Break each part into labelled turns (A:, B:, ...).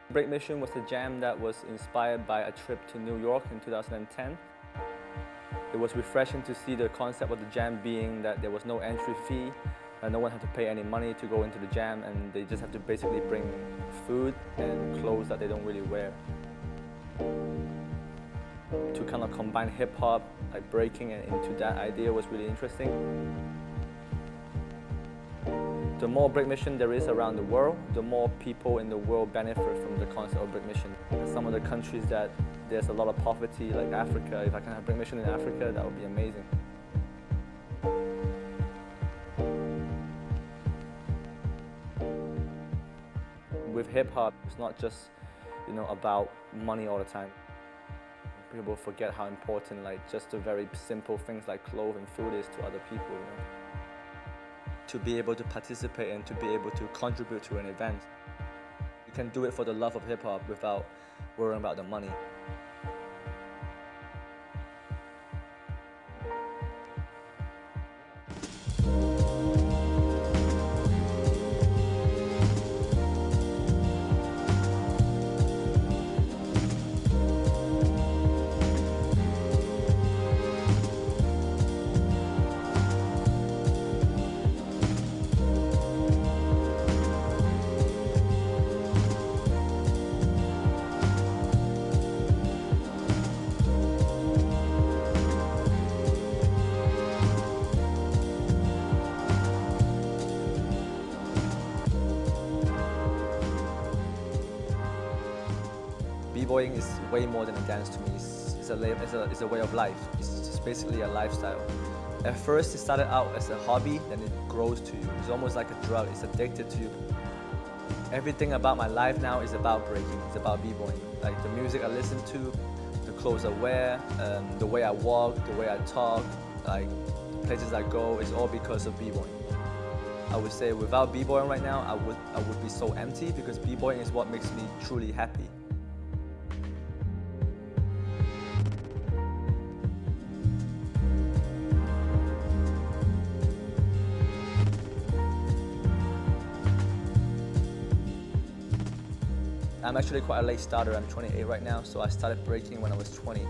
A: Break Mission was a jam that was inspired by a trip to New York in 2010. It was refreshing to see the concept of the jam being that there was no entry fee, and no one had to pay any money to go into the jam, and they just have to basically bring food and clothes that they don't really wear. To kind of combine hip-hop, like breaking, and into that idea was really interesting. The more Break Mission there is around the world, the more people in the world benefit from the concept of Break Mission. Some of the countries that there's a lot of poverty, like Africa, if I can have Break Mission in Africa, that would be amazing. With hip-hop, it's not just, about money all the time. People forget how important, just the very simple things like clothes and food is to other people, To be able to participate and to be able to contribute to an event. You can do it for the love of hip-hop without worrying about the money. B-boying is way more than a dance to me. It's a way of life. It's just basically a lifestyle. At first, it started out as a hobby, then it grows to you. It's almost like a drug. It's addicted to you. Everything about my life now is about breaking. It's about B-boying. Like the music I listen to, the clothes I wear, the way I walk, the way I talk, like the places I go, it's all because of B-boying. I would say without B-boying right now, I would be so empty, because B-boying is what makes me truly happy. I'm actually quite a late starter. I'm 28 right now, so I started breaking when I was 20.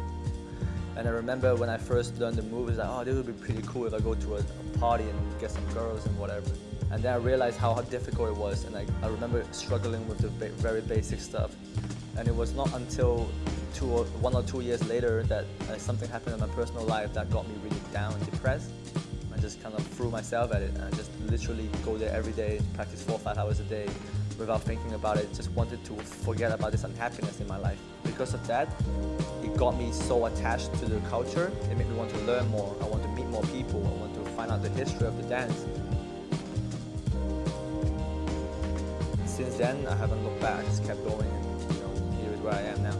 A: And I remember when I first learned the move, it's like, oh, this would be pretty cool if I go to a party and get some girls and whatever. And then I realized how difficult it was, and I remember struggling with the very basic stuff. And it was not until 1 or 2 years later that something happened in my personal life that got me really down and depressed. I just kind of threw myself at it, and I just literally go there every day, practice 4 or 5 hours a day without thinking about it. Just wanted to forget about this unhappiness in my life. Because of that, it got me so attached to the culture. It made me want to learn more. I want to meet more people. I want to find out the history of the dance. Since then, I haven't looked back. I just kept going, and here is where I am now.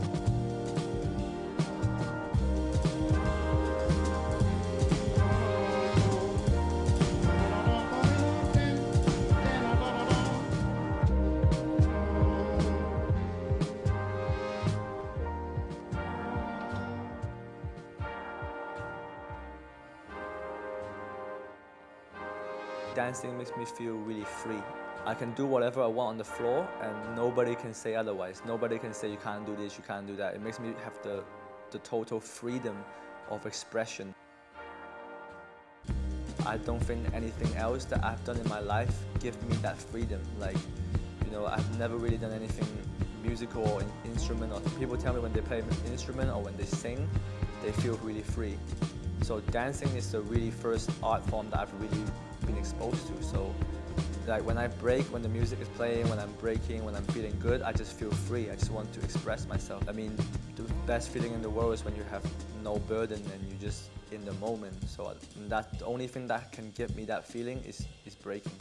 A: Dancing makes me feel really free. I can do whatever I want on the floor, and nobody can say otherwise. Nobody can say you can't do this, you can't do that. It makes me have the total freedom of expression. I don't think anything else that I've done in my life gives me that freedom. I've never really done anything musical or instrument, or people tell me when they play an instrument or when they sing, they feel really free. So dancing is the really first art form that I've really been exposed to. So when I break, when the music is playing, when I'm breaking, when I'm feeling good, I just feel free. I just want to express myself. I mean, the best feeling in the world is when you have no burden and you're just in the moment. So the only thing that can give me that feeling is breaking.